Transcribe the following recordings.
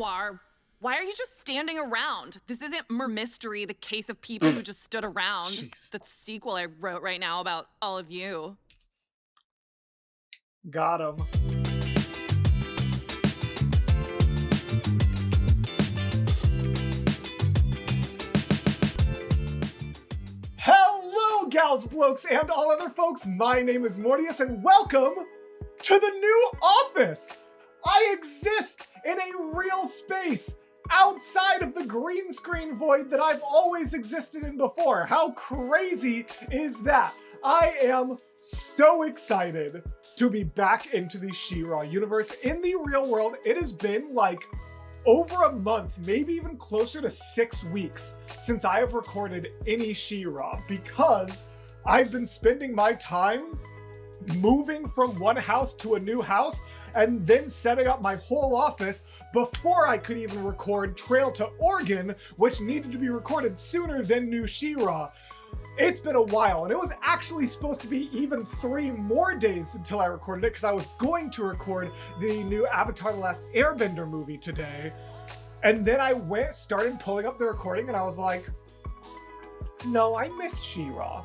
Anwar, why are you just standing around? This isn't Mer-Mystery, the case of people who just stood around. Jeez. The sequel I wrote right now about all of you. Got him. Hello, gals, blokes, and all other folks. My name is Mortius, and welcome to the new office. I exist in a real space outside of the green screen void that I've always existed in before. How crazy is that? I am so excited to be back into the She-Ra universe. In the real world, it has been like over a month, maybe even closer to 6 weeks since I have recorded any She-Ra, because I've been spending my time moving from one house to a new house and then setting up my whole office before I could even record Trail to Oregon, which needed to be recorded sooner than New She-Ra. It's been a while, and it was actually supposed to be even 3 more days until I recorded it, because I was going to record the new Avatar: The Last Airbender movie today. And then I started pulling up the recording, and I was like, no, I miss She-Ra.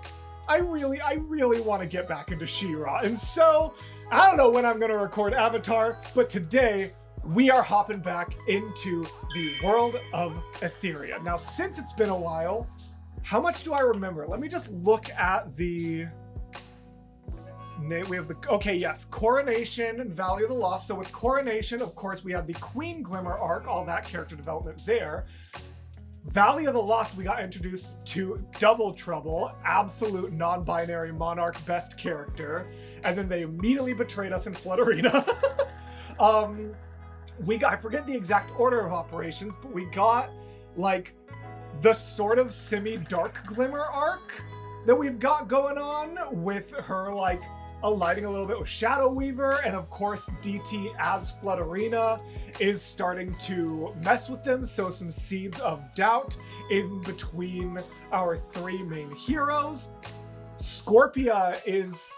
I really want to get back into She-Ra. And so, I don't know when I'm going to record Avatar, but today we are hopping back into the world of Etheria. Now, since it's been a while, how much do I remember? Let me just look at the... We have the... Okay, yes. Coronation and Valley of the Lost. So with Coronation, of course, we had the Queen Glimmer arc, all that character development there. Valley of the Lost, we got introduced to Double Trouble, absolute non-binary monarch best character. And then they immediately betrayed us in Flood Arena. I forget the exact order of operations, but we got, like, the sort of semi-dark Glimmer arc that we've got going on with her, like, aligning a little bit with Shadow Weaver, and of course DT as Flood Arena is starting to mess with them, so some seeds of doubt in between our 3 main heroes. Scorpia is...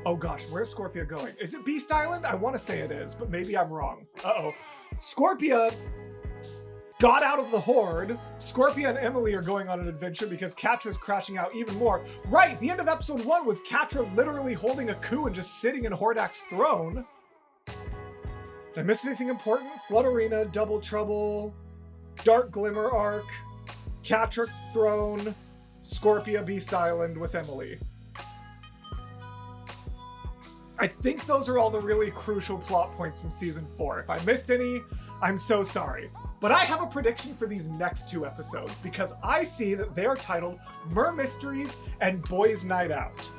Oh gosh, where's Scorpia going? Is it Beast Island? I want to say it is, but maybe I'm wrong. Uh-oh. Scorpia got out of the Horde. Scorpia and Emily are going on an adventure because Catra's crashing out even more. Right, the end of episode 1 was Catra literally holding a coup and just sitting in Hordak's throne. Did I miss anything important? Flood Arena, Double Trouble, Dark Glimmer arc, Catra throne, Scorpia Beast Island with Emily. I think those are all the really crucial plot points from season 4. If I missed any, I'm so sorry. But I have a prediction for these next 2 episodes, because I see that they are titled Mer-Mysteries and Boys Night Out.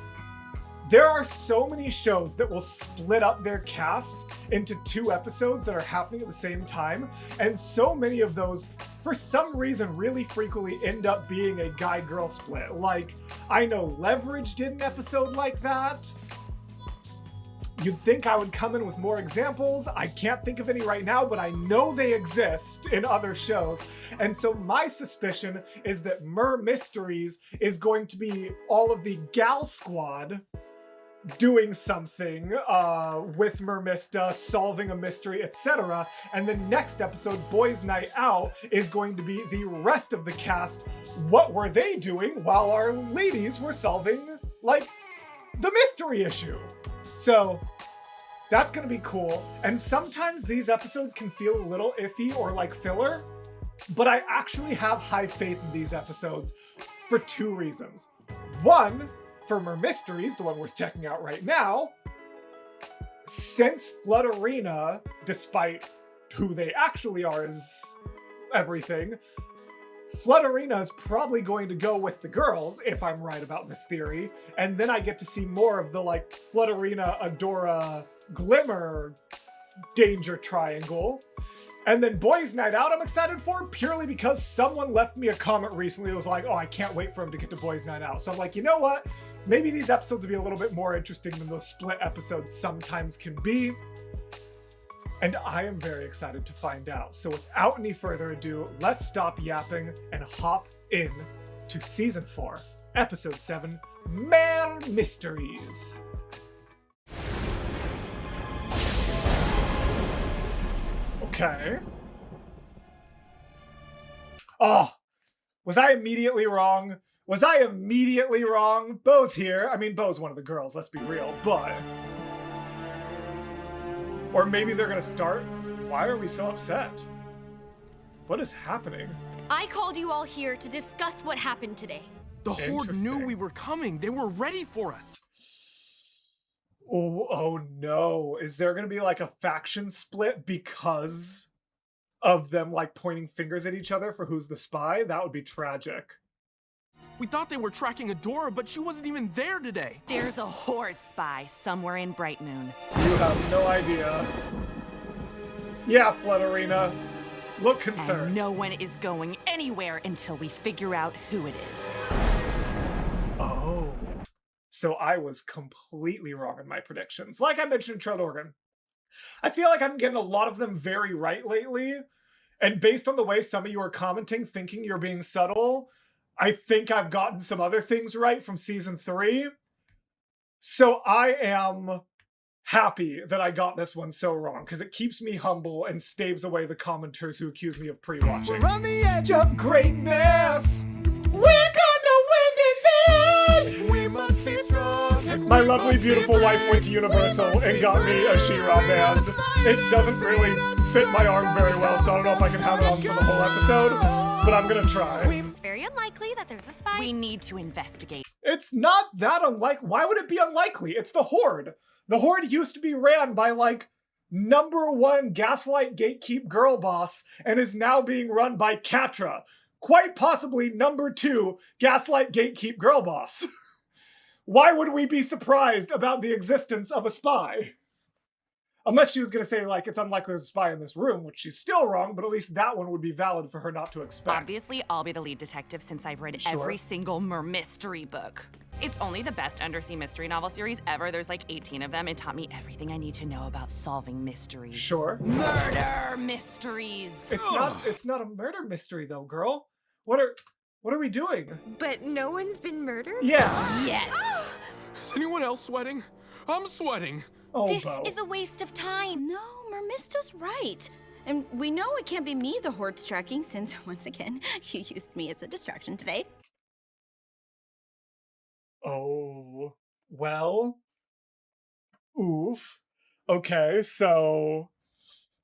There are so many shows that will split up their cast into 2 episodes that are happening at the same time, and so many of those, for some reason, really frequently end up being a guy-girl split. Like, I know Leverage did an episode like that. You'd think I would come in with more examples. I can't think of any right now, but I know they exist in other shows. And so my suspicion is that Mer-Mysteries is going to be all of the gal squad doing something with Mermista, solving a mystery, etc. And the next episode, Boys Night Out, is going to be the rest of the cast. What were they doing while our ladies were solving, like, the mystery issue? So that's going to be cool. And sometimes these episodes can feel a little iffy or like filler, but I actually have high faith in these episodes for 2 reasons. One, for Mer-Mysteries, the one we're checking out right now, since Flood Arena, despite who they actually are as everything, Flood Arena is probably going to go with the girls, if I'm right about this theory, and then I get to see more of the, like, Flood Arena, Adora, Glimmer danger triangle. And then Boys Night Out I'm excited for, purely because someone left me a comment recently that was like, oh, I can't wait for him to get to Boys Night Out. So I'm like, you know what? Maybe these episodes will be a little bit more interesting than those split episodes sometimes can be. And I am very excited to find out. So without any further ado, let's stop yapping and hop in to Season 4, Episode 7, Mer-Mysteries. Okay. Oh, was I immediately wrong? Was I immediately wrong? Bo's here. I mean, Bo's one of the girls, let's be real, but... Or maybe they're gonna start... Why are we so upset? What is happening? I called you all here to discuss what happened today. The Horde knew we were coming. They were ready for us. Oh no. Is there gonna be like a faction split because of them like pointing fingers at each other for who's the spy? That would be tragic. We thought they were tracking Adora, but she wasn't even there today. There's a Horde spy somewhere in Bright Moon. You have no idea. Yeah, Flood Arena. Look concerned. And no one is going anywhere until we figure out who it is. Oh. So I was completely wrong in my predictions. Like I mentioned in Tread Organ, I feel like I'm getting a lot of them very right lately. And based on the way some of you are commenting, thinking you're being subtle, I think I've gotten some other things right from season 3. So I am happy that I got this one so wrong, because it keeps me humble and staves away the commenters who accuse me of pre-watching. We're on the edge of greatness. We're gonna win in the end. We must be strong. My lovely, beautiful wife went to Universal and got me a She-Ra band. It doesn't really fit my arm very well, so I don't know if I can have it on for the whole episode, but I'm gonna try. It's very unlikely that there's a spy. We need to investigate. It's not that unlikely. Why would it be unlikely? It's the Horde. The Horde used to be ran by, like, #1 Gaslight Gatekeep girl boss and is now being run by Catra. Quite possibly #2 Gaslight Gatekeep girl boss. Why would we be surprised about the existence of a spy? Unless she was going to say, like, it's unlikely there's a spy in this room, which she's still wrong, but at least that one would be valid for her not to expect. Obviously, I'll be the lead detective since I've read Sure. every single Mer-Mystery book. It's only the best undersea mystery novel series ever. There's like 18 of them. It taught me everything I need to know about solving mysteries. Sure. Murder mysteries. It's not a murder mystery though, girl. What are we doing? But no one's been murdered? Yeah. Yet. Is anyone else sweating? I'm sweating. Oh, This Bo. is a waste of time. No, Mermista's right. And we know it can't be me the Horde's tracking since, once again, you used me as a distraction today. Oh, well, oof. Okay, so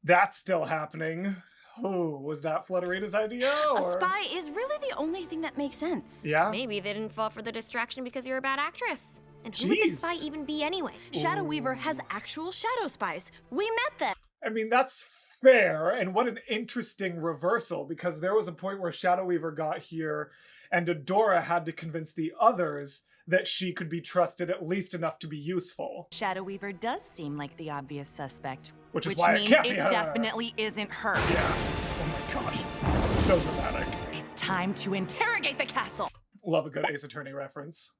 that's still happening. Oh, was that Flutterina's idea? A Or... spy is really the only thing that makes sense. Yeah? Maybe they didn't fall for the distraction because you're a bad actress. And who would the Jeez. spy even be anyway? Shadow Weaver has actual shadow spies. We met them. I mean, that's fair, and what an interesting reversal, because there was a point where Shadow Weaver got here, and Adora had to convince the others that she could be trusted at least enough to be useful. Shadow Weaver does seem like the obvious suspect. Which is why it means can't be it her. definitely isn't her. Yeah. Oh my gosh. So dramatic. It's time to interrogate the castle. Love a good Ace Attorney reference.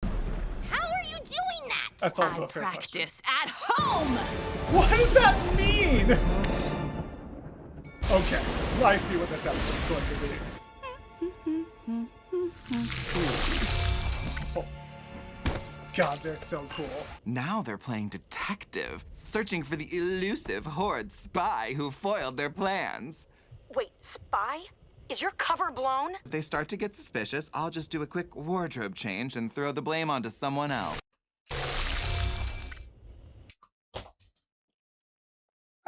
How are you doing that? That's also I a fair question. practice at home. What does that mean? Okay, I see what this episode's going to be. Oh. God, they're so cool. Now they're playing detective, searching for the elusive Horde spy who foiled their plans. Wait, spy? Is your cover blown? If they start to get suspicious, I'll just do a quick wardrobe change and throw the blame onto someone else.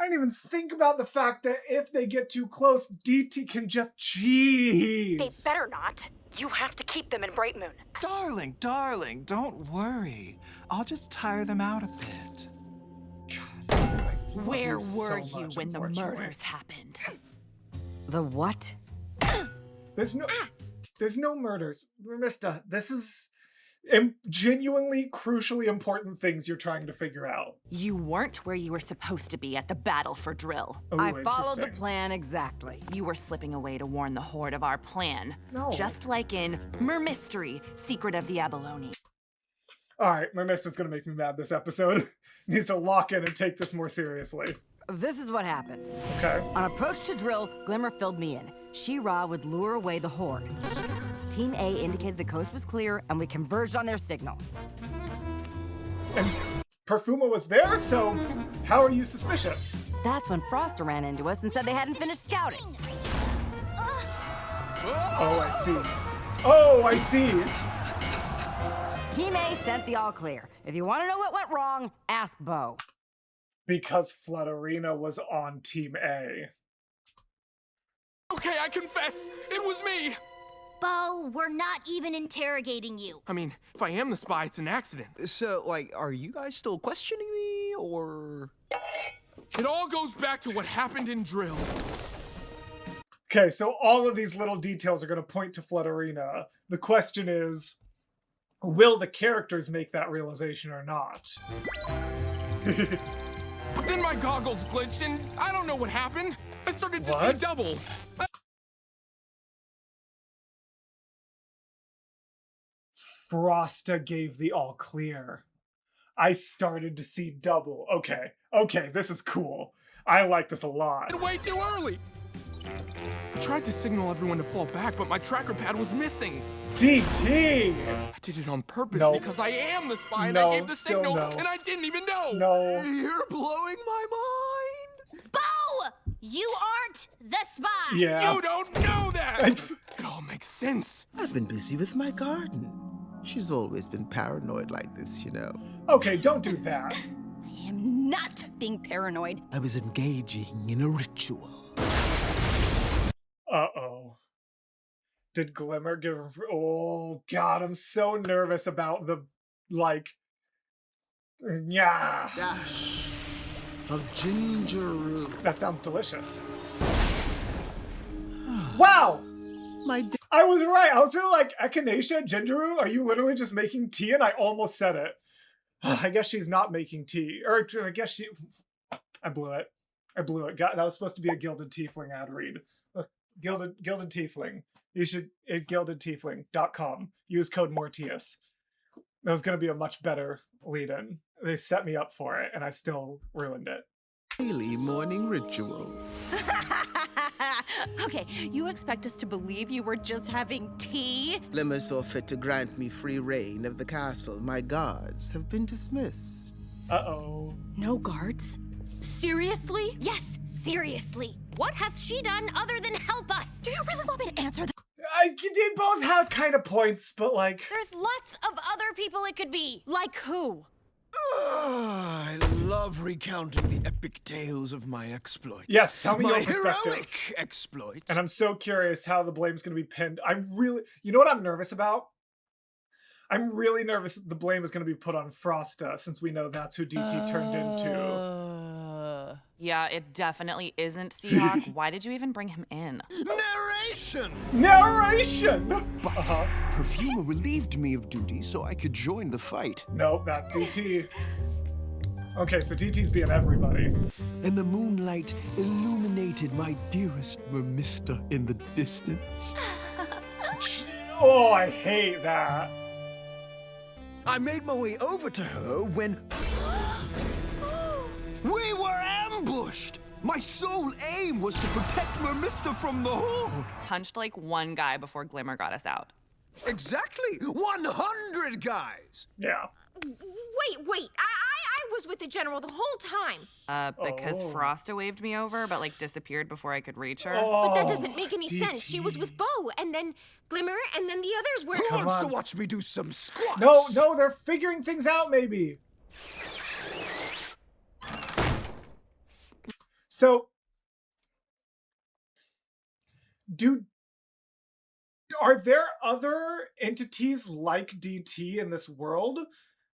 I didn't even think about the fact that if they get too close, DT can just cheese. They better not. You have to keep them in Bright Moon. Darling, darling, don't worry. I'll just tire them out a bit. I love Where you so were you much, when the unfortunately. murders happened? The what? There's no murders. Mista, this is genuinely, crucially important things you're trying to figure out. You weren't where you were supposed to be at the battle for Drill. Ooh, I followed the interesting. plan exactly. You were slipping away to warn the Horde of our plan. No. Just like in Mer-Mystery, Secret of the Abalone. All right, my Mista's gonna make me mad this episode. Needs to lock in and take this more seriously. This is what happened. Okay. On approach to Drill, Glimmer filled me in. She-Ra would lure away the Horde. Team A indicated the coast was clear, and we converged on their signal. And Perfuma was there, so how are you suspicious? That's when Frosta ran into us and said they hadn't finished scouting. Oh, I see. Oh, I see. Team A sent the all clear. If you want to know what went wrong, ask Bo. Because Flutterina was on Team A. Okay, I confess, it was me. Bo, we're not even interrogating you. I mean, if I am the spy, it's an accident. So, like, are you guys still questioning me, or...? It all goes back to what happened in Drill. Okay, so all of these little details are going to point to Flutterina. The question is, will the characters make that realization or not? But then my goggles glitched and I don't know what happened. I started to see double. Frosta gave the all clear. I started to see double. Okay, this is cool. I like this a lot. Way too early. I tried to signal everyone to fall back, but my tracker pad was missing. DT! I did it on purpose Nope. because I am the spy and No, I gave the still signal no. and I didn't even know. No. You're blowing my mind! Bo! You aren't the spy! Yeah. You don't know that! It all makes sense. I've been busy with my garden. She's always been paranoid like this, you know. Okay, don't do that. I am not being paranoid. I was engaging in a ritual. Uh-oh. Did Glimmer give... Oh, God, I'm so nervous about the, like... Yeah. Dash of ginger root. That sounds delicious. Wow! I was right. I was really like, Echinacea, Gingeru, are you literally just making tea? And I almost said it. I guess she's not making tea. Or I guess she... I blew it. God, that was supposed to be a Gilded Tiefling ad read. Look, Gilded Tiefling. You should... GildedTiefling.com. Use code Mortius. That was going to be a much better lead-in. They set me up for it, and I still ruined it. Daily morning ritual. Okay, you expect us to believe you were just having tea? Glimmer saw fit to grant me free reign of the castle. My guards have been dismissed. Uh-oh. No guards? Seriously? Yes, seriously. What has she done other than help us? Do you really want me to answer that? They both have kind of points, but like... There's lots of other people it could be. Like who? I love recounting the epic tales of my exploits. Yes, tell me my your perspective. heroic exploits. And I'm so curious how the blame's going to be pinned. You know what I'm nervous about? I'm really nervous that the blame is going to be put on Frosta, since we know that's who DT turned into. Yeah, it definitely isn't Seahawk. Why did you even bring him in? Narration! But Perfuma relieved me of duty so I could join the fight. Nope, that's DT. Okay, so DT's being everybody. And the moonlight illuminated my dearest Mermista in the distance. Oh, I hate that. I made my way over to her when... we were ambushed! My sole aim was to protect Mermista from the Horde! Punched like one guy before Glimmer got us out. Exactly! 100 guys! Yeah. Wait. I was with the general the whole time. Because Frosta waved me over, but like disappeared before I could reach her. But that doesn't make any DT. sense. She was with Bo, and then Glimmer, and then the others were... Who wants on. to watch me do some squats? No, they're figuring things out, maybe. So, are there other entities like DT in this world?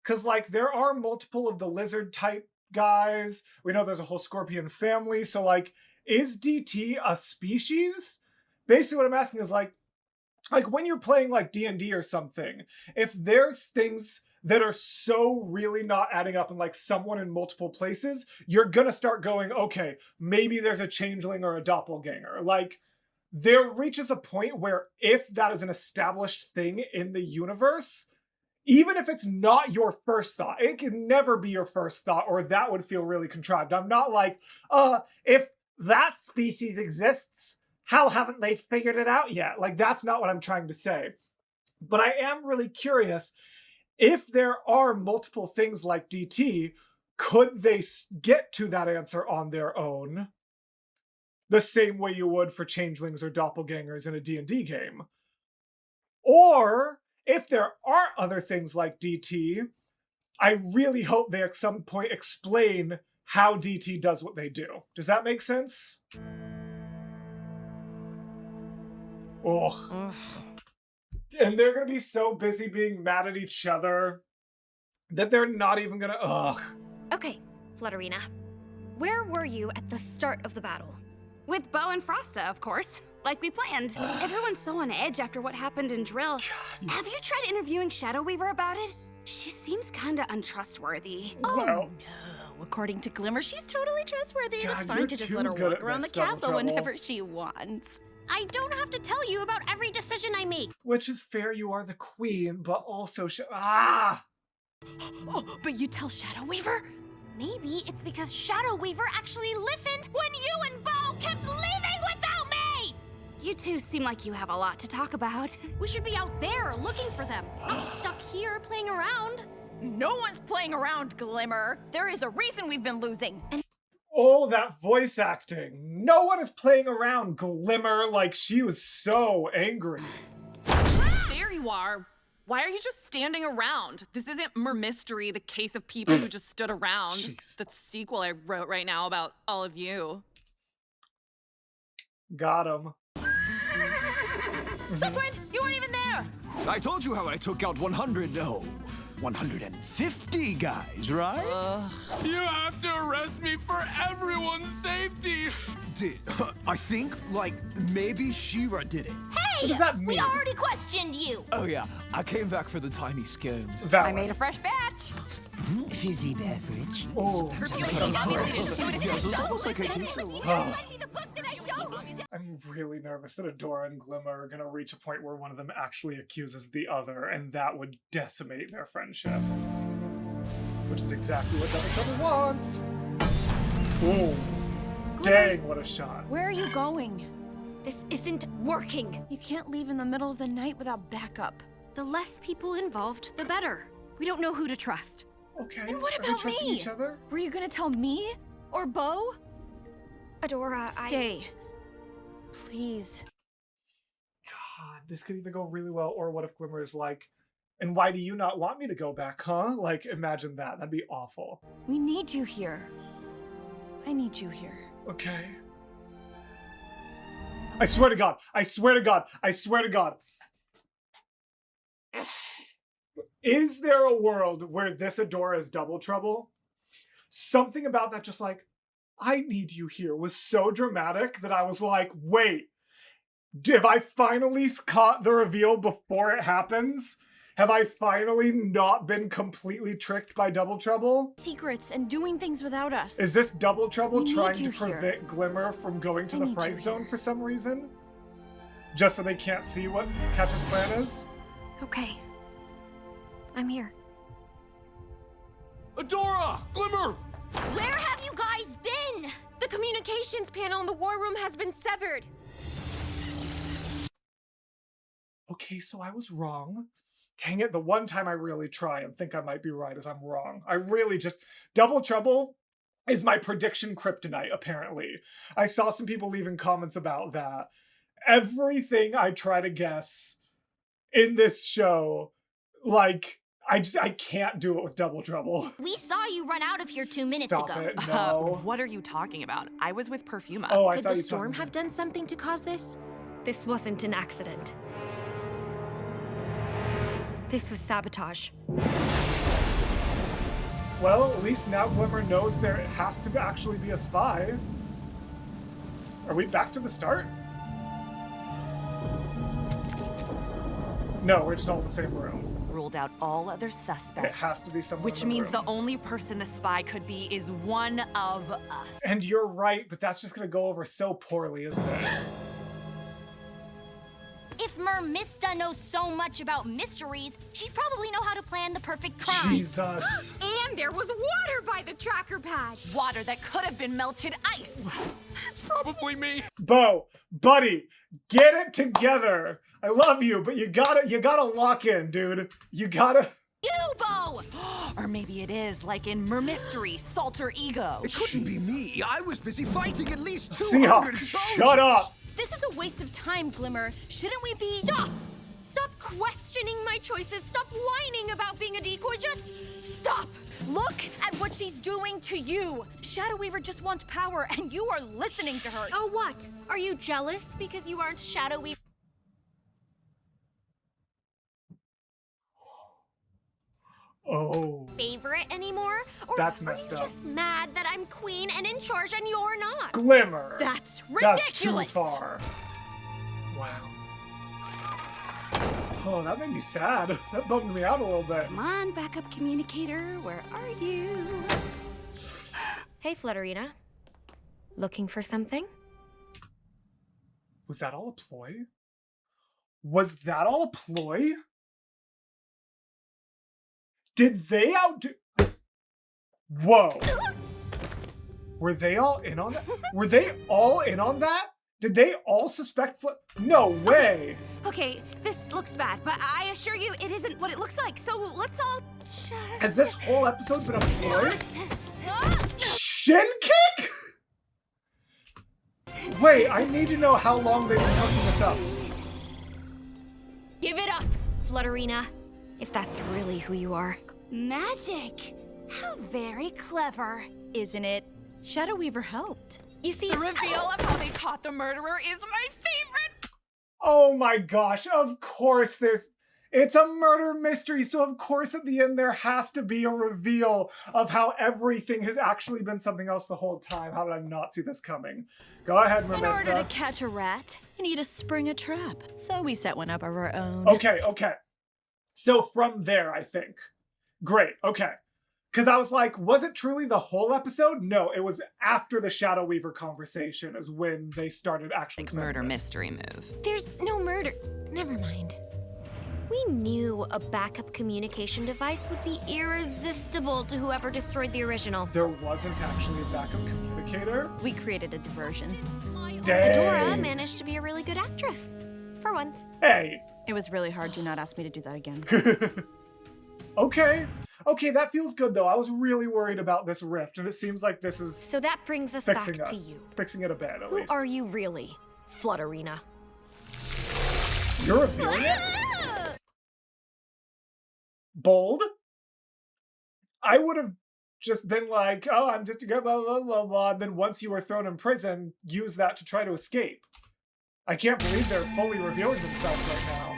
Because, like, there are multiple of the lizard-type guys. We know there's a whole scorpion family. So, like, is DT a species? Basically, what I'm asking is, like when you're playing, like, D&D or something, if there's things that are so really not adding up and like someone in multiple places, you're gonna start going, okay, maybe there's a changeling or a doppelganger. Like, there reaches a point where if that is an established thing in the universe, even if it's not your first thought, it can never be your first thought, or that would feel really contrived. I'm not like, if that species exists, how haven't they figured it out yet? Like, that's not what I'm trying to say. But I am really curious, if there are multiple things like DT, could they get to that answer on their own? The same way you would for changelings or doppelgangers in a D&D game. Or, if there are other things like DT, I really hope they at some point explain how DT does what they do. Does that make sense? Ugh. And they're gonna be so busy being mad at each other that they're not even gonna, ugh. Okay, Flutterina. Where were you at the start of the battle? With Bo and Frosta, of course. Like we planned. Everyone's so on edge after what happened in Drill. Have you tried interviewing Shadow Weaver about it? She seems kinda untrustworthy. Oh no. According to Glimmer, she's totally trustworthy and it's fine to just let her walk around the castle whenever she wants. I don't have to tell you about every decision I make. Which is fair, you are the queen, but also Oh, but you tell Shadow Weaver? Maybe it's because Shadow Weaver actually listened when you and Bo kept leaving without me! You two seem like you have a lot to talk about. We should be out there looking for them, not stuck here playing around. No one's playing around, Glimmer. There is a reason we've been losing. Oh, that voice acting. No one is playing around, Glimmer, like she was so angry. There you are. Why are you just standing around? This isn't Mer-Mystery, the case of people who just stood around. Jeez. The sequel I wrote right now about all of you. Got him. Squid, you weren't even there! I told you how I took out 150 guys, right? You have to arrest me for everyone's safety. I think, like, maybe She-Ra did it. Hey! What does that mean? We already questioned you! Oh yeah, I came back for the tiny scones. Valid. I made a fresh batch. Fizzy beverage. Oh, Yes, it's almost like I taste it. I'm really nervous that Adora and Glimmer are gonna reach a point where one of them actually accuses the other, and that would decimate their friendship. Which is exactly what Double Trouble wants. Oh, dang, what a shot. Where are you going? This isn't working. You can't leave in the middle of the night without backup. The less people involved, the better. We don't know who to trust. Okay, And what are we about trusting me? each other? Were you gonna tell me? Or Bo? Adora, Stay. Please. God, this could either go really well, or what if Glimmer is like, and why do you not want me to go back, huh? Like, imagine that. That'd be awful. We need you here. I need you here. Okay. I swear to God. I swear to God. I swear to God. Is there a world where this Adora is Double Trouble? Something about that just like, I need you here was so dramatic that I was like, wait, have I finally caught the reveal before it happens? Have I finally not been completely tricked by Double Trouble? Secrets and doing things without us. Is this Double Trouble We need trying to you here. prevent Glimmer from going to I the need fright you zone here. for some reason? Just so they can't see what Catch's plan is? Okay. I'm here. Adora! Glimmer! Where have you guys been? The communications panel in the war room has been severed. Okay, so I was wrong. Dang it, the one time I really try and think I might be right is I'm wrong. I really just... Double Trouble is my prediction kryptonite, apparently. I saw some people leaving comments about that. Everything I try to guess in this show, like, I can't do it with Double Trouble. We saw you run out of here 2 minutes Stop ago. it, no. What are you talking about? I was with Perfuma. Oh, I Could thought the you storm talking have done something to cause this? This wasn't an accident. This was sabotage. Well, at least now Glimmer knows there has to actually be a spy. Are we back to the start? No, we're just all in the same room. Ruled out all other suspects. It has to be someone Which in the means room. the only person the spy could be is one of us. And you're right, but that's just gonna go over so poorly, isn't it? If Mer-Mista knows so much about mysteries, she'd probably know how to plan the perfect crime. Jesus. And there was water by the tracker pad. Water that could have been melted ice. It's probably me. Bo, buddy, get it together. I love you, but you gotta lock in, dude. You gotta... you, Bo! Or maybe it is, like in Mer-Mysteries, Salter Ego. It couldn't be me. I was busy fighting at least Seahawk, 200 soldiers. shut up! This is a waste of time, Glimmer. Shouldn't we be... Stop! Stop questioning my choices. Stop whining about being a decoy. Just stop! Look at what she's doing to you. Shadow Weaver just wants power, and you are listening to her. Oh, what? Are you jealous because you aren't Shadow Weaver? Oh. Favorite anymore? Or That's are messed you up. just mad that I'm queen and in charge and you're not? Glimmer. That's That's too ridiculous. far. Wow. Oh, that made me sad. That bummed me out a little bit. Come on, backup communicator, where are you? Hey, Flutterina. Looking for something? Was that all a ploy? Was that all a ploy? Did they outdo... Whoa. Were they all in on that? Were they all in on that? Did they all suspect No way! Okay, this looks bad, but I assure you it isn't what it looks like, so let's all just... Has this whole episode been a ploy? Shin kick? Wait, I need to know how long they've been cooking this up. Give it up, Flutterina. If that's really who you are. Magic! How very clever. Isn't it? Shadow Weaver helped. You see, The reveal of how they caught the murderer is my favorite! Oh my gosh, of course it's a murder mystery, so of course at the end there has to be a reveal of how everything has actually been something else the whole time. How did I not see this coming? Go ahead, In order to Mermista. catch a rat, you need to spring a trap. So we set one up of our own. Okay. So from there, I think. Great, okay. Because I was like, was it truly the whole episode? No, it was after the Shadow Weaver conversation is when they started actually Like planning murder this. mystery move. there's no murder. Never mind. We knew a backup communication device would be irresistible to whoever destroyed the original. There wasn't actually a backup communicator? We created a diversion. Dang. Adora managed to be a really good actress. For once. Hey. It was really hard. Do not ask me to do that again. Okay, that feels good though. I was really worried about this rift, and it seems like this is So that brings us fixing back us. to you. Fixing it a bit, at Who least. are you really, Flutterina? You're revealing it? Bold? I would have just been like, oh, I'm just a good blah, blah, blah, blah. And then once you were thrown in prison, use that to try to escape. I can't believe they're fully revealing themselves right now.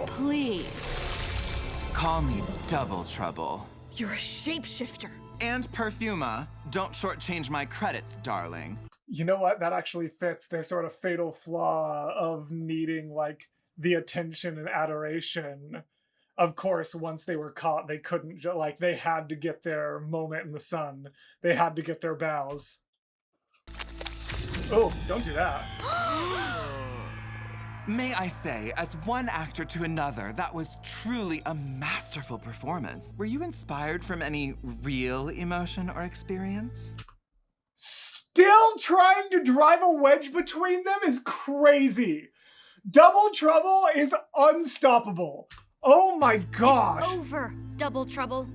Please. Call me Double Trouble. You're a shapeshifter. And Perfuma. Don't shortchange my credits, darling. You know what? That actually fits their sort of fatal flaw of needing, like, the attention and adoration. Of course, once they were caught, they couldn't, like, they had to get their moment in the sun. They had to get their bows. Oh, don't do that. May I say, as one actor to another, that was truly a masterful performance. Were you inspired from any real emotion or experience? Still trying to drive a wedge between them is crazy. Double Trouble is unstoppable. Oh my gosh. It's over, Double Trouble.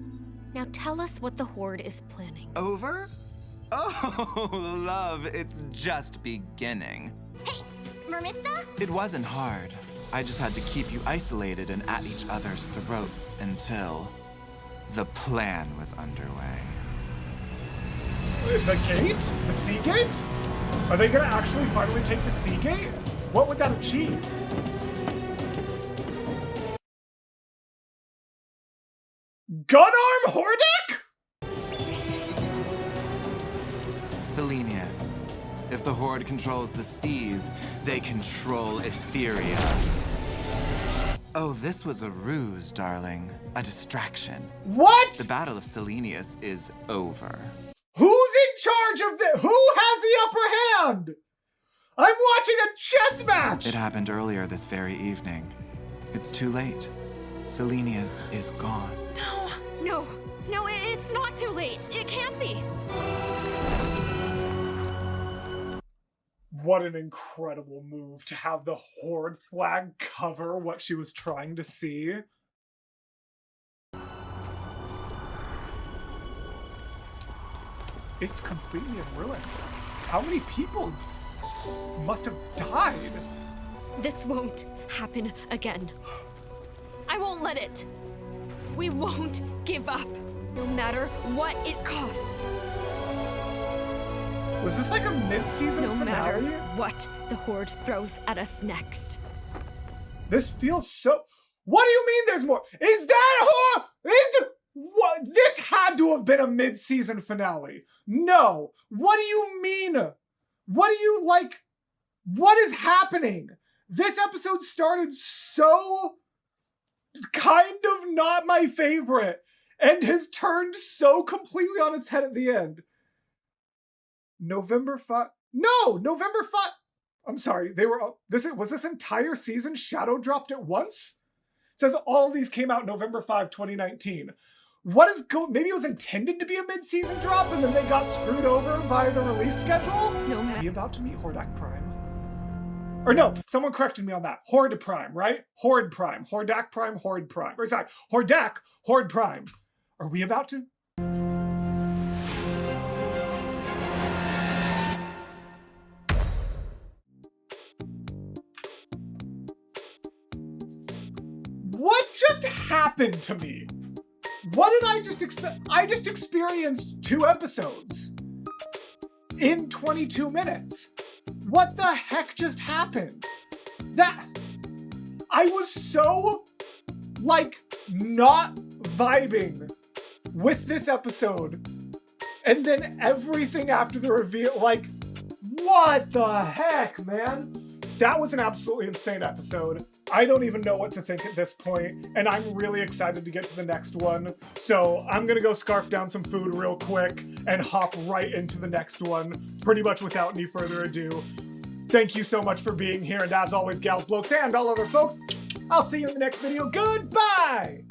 Now tell us what the Horde is planning. Over? Oh, love, it's just beginning. Hey, Mermista? It wasn't hard. I just had to keep you isolated and at each other's throats until the plan was underway. The gate? The sea gate? Are they gonna actually finally take the sea gate? What would that achieve? Gunarm Hordak? Selenius, if the Horde controls the seas, they control Etheria. Oh, this was a ruse, darling. A distraction. What? The Battle of Selenius is over. Who's in charge of this? Who has the upper hand? I'm watching a chess match! It happened earlier this very evening. It's too late. Selenius is gone. No, it's not too late. It can't be. What an incredible move to have the Horde flag cover what she was trying to see. It's completely in ruins. How many people must have died? This won't happen again. I won't let it. We won't give up, no matter what it costs. Was this like a mid-season No finale? matter what the Horde throws at us next. This feels so... What do you mean there's more? Is that what? This had to have been a mid-season finale. No. What do you mean? What do you like? What is happening? This episode started so kind of not my favorite and has turned so completely on its head at the end. November 5. No, November 5. I'm sorry. Was this entire season shadow dropped at once? It says all these came out November 5, 2019. Maybe it was intended to be a mid-season drop and then they got screwed over by the release schedule? No Are we about to meet Hordak Prime? Or no, someone corrected me on that. Horde Prime, right? Horde Prime. Hordak Prime, Horde Prime. Or sorry, Hordak, Horde Prime. Are we about to? What just happened to me? What did I just expect? I just experienced 2 episodes in 22 minutes. What the heck just happened? I was so, not vibing with this episode. And then everything after the reveal, what the heck, man? That was an absolutely insane episode. I don't even know what to think at this point, and I'm really excited to get to the next one. So I'm gonna go scarf down some food real quick and hop right into the next one, pretty much without any further ado. Thank you so much for being here, and as always, gals, blokes, and all other folks, I'll see you in the next video. Goodbye!